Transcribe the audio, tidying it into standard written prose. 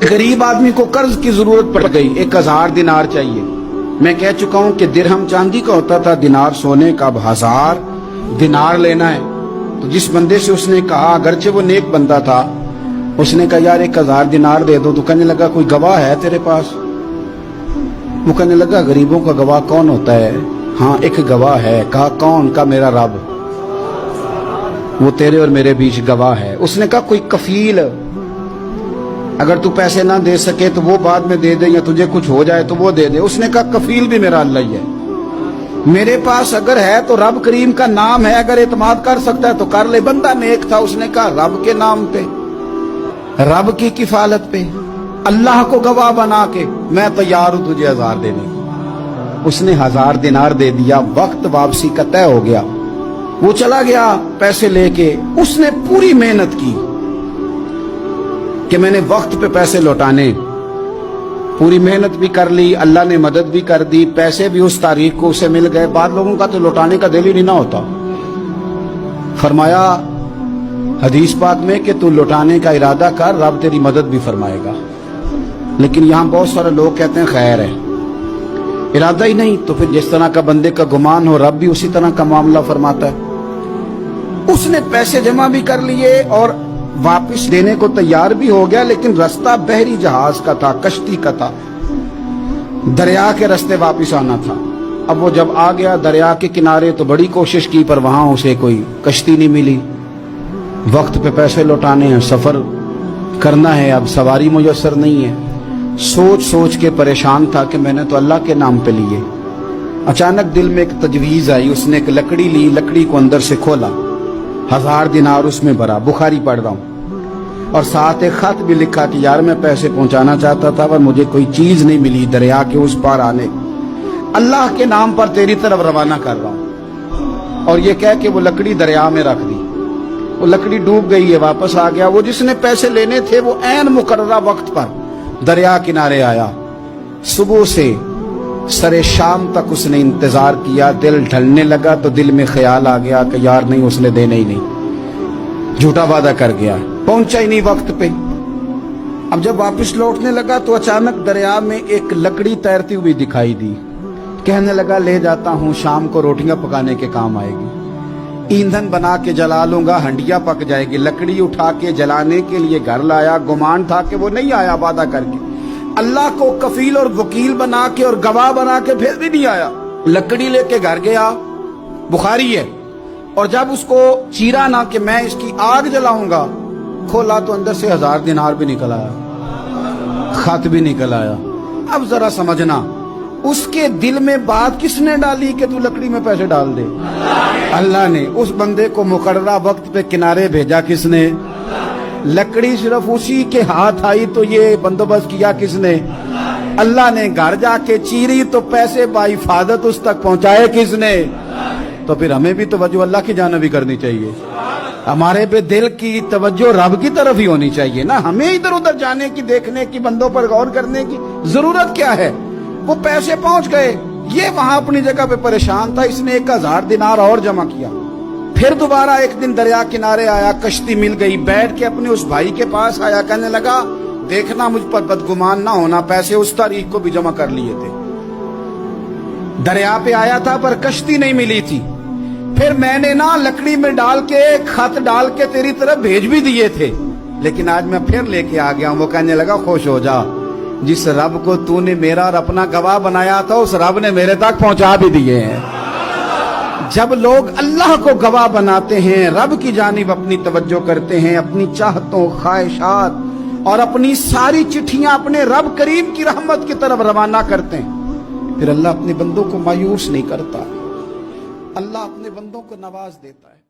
गरीब आदमी को कर्ज की जरूरत पड़ गई, 1000 दिनार चाहिए। मैं कह चुका हूं कि दिरहम चांदी का होता था, दिनार सोने का। अब 1000 दिनार लेना है। तो जिस बंदे से उसने कहा, अगरचे वो नेक बंदा था, उसने कहा यार 1000 दिनार दे दो। तो कहने लगा कोई गवाह है तेरे पास? वो कहने लगा गरीबों का गवाह कौन होता है? हाँ एक गवाह है। कहा कौन? का मेरा रब, वो तेरे और मेरे बीच गवाह है। उसने कहा कोई कफील, अगर तू पैसे ना दे सके तो वो बाद में दे दे, या तुझे कुछ हो जाए तो वो दे दे। उसने कहा कफील भी मेरा अल्लाह ही है। मेरे पास अगर है तो रब करीम का नाम है, अगर एतमाद कर सकता है तो कर ले। बंदा नेक था, उसने कहा रब के नाम पे, रब की किफालत पे, अल्लाह को गवाह बना के मैं तैयार हूं तुझे 1000 देने। उसने 1000 दिनार दे दिया। वक्त वापसी का तय हो गया। वो चला गया पैसे लेके। उसने पूरी मेहनत की कि मैंने वक्त पे पैसे लौटाने, पूरी मेहनत भी कर ली, अल्लाह ने मदद भी कर दी, पैसे भी उस तारीख को उसे मिल गए। बाद लोगों का तो लौटाने का दिल ही नहीं ना होता। फरमाया हदीस पाक में कि तू लौटाने का इरादा कर, रब तेरी मदद भी फरमाएगा। लेकिन यहां बहुत सारे लोग कहते हैं खैर है, इरादा ही नहीं। तो फिर जिस तरह का बंदे का गुमान हो, रब भी उसी तरह का मामला फरमाता है। उसने पैसे जमा भी कर लिए और वापस देने को तैयार भी हो गया, लेकिन रास्ता बहरी जहाज का था, कश्ती का था, दरिया के रास्ते वापस आना था। अब वो जब आ गया दरिया के किनारे तो बड़ी कोशिश की, पर वहां उसे कोई कश्ती नहीं मिली। वक्त पे पैसे लौटाने हैं, सफर करना है, अब सवारी मुयस्सर नहीं है। सोच सोच के परेशान था कि मैंने तो अल्लाह के नाम पे लिए। अचानक दिल में एक तजवीज आई। उसने एक लकड़ी ली, लकड़ी को अंदर से खोला, 1000 दिनार उसमें भरा। बुखारी पढ़ रहा हूं, और साथ एक खत भी लिखा कि यार मैं पैसे पहुंचाना चाहता था पर मुझे कोई चीज नहीं मिली दरिया के उस पार आने, अल्लाह के नाम पर तेरी तरफ रवाना कर रहा हूं। और ये कह के वो लकड़ी दरिया में रख दी। वो लकड़ी डूब गई है, वापस आ गया। वो जिसने पैसे लेने थे वो ऐन मुकर्ररा वक्त पर दरिया किनारे आया। सुबह से सरे शाम तक उसने इंतजार किया। दिल ढलने लगा तो दिल में ख्याल आ गया कि यार नहीं, उसने देने ही नहीं, झूठा वादा कर गया, पहुंचा ही नहीं वक्त पे। अब जब वापस लौटने लगा तो अचानक दरिया में एक लकड़ी तैरती हुई दिखाई दी। कहने लगा ले जाता हूं, शाम को रोटियां पकाने के काम आएगी, ईंधन बना के जला लूंगा, हंडिया पक जाएगी। लकड़ी उठा के जलाने के लिए घर लाया। गुमान था कि वो नहीं आया वादा करके। अल्लाह को कफील और वकील बना के और गवाह बना के फिर भी नहीं आया। लकड़ी लेके घर गया, बुखारी है, और जब उसको चीरा ना कि मैं इसकी आग जलाऊंगा, खोला तो अंदर से 1000 दिनार भी निकल आया, खत भी निकल आया। अब जरा समझना, उसके दिल में बात किसने डाली कि तू लकड़ी में पैसे डाल दे? अल्लाह ने। उस बंदे को मुकर्ररा वक्त पे किनारे भेजा किसने? लकड़ी सिर्फ उसी के हाथ आई तो ये बंदोबस्त किया किसने? अल्लाह ने। घर जाके चीरी तो पैसे बाहिफाजत उस तक पहुंचाए किसने? तो फिर हमें भी तवज्जो अल्लाह की जानिब भी करनी चाहिए। हमारे पे दिल की तवज्जो रब की तरफ ही होनी चाहिए ना। हमें इधर उधर जाने की, देखने की, बंदों पर गौर करने की जरूरत क्या है? वो पैसे पहुंच गए, ये वहां अपनी जगह पे परेशान था। इसने 1000 दिनार और जमा किया। फिर दोबारा एक दिन दरिया किनारे आया, कश्ती मिल गई, बैठ के अपने उस भाई के पास आया। कहने लगा देखना मुझ पर बदगुमान ना होना, पैसे उस तारीख को भी जमा कर लिए थे। दरिया पे आया था पर कश्ती नहीं मिली थी। फिर मैंने ना लकड़ी में डाल के, खत डाल के तेरी तरफ भेज भी दिए थे, लेकिन आज मैं फिर लेके आ गया हूं। वो कहने लगा खुश हो जा, जिस रब को तूने मेरा और अपना गवाह बनाया था उस रब ने मेरे तक पहुंचा भी दिए हैं। जब लोग अल्लाह को गवाह बनाते हैं, रब की जानिब अपनी तवज्जो करते हैं, अपनी चाहतों, ख्वाहिशात और अपनी सारी चिट्ठियां अपने रब करीम की रहमत की तरफ रवाना करते हैं, फिर अल्लाह अपने बंदों को मायूस नहीं करता। अल्लाह अपने बंदों को नवाज देता है।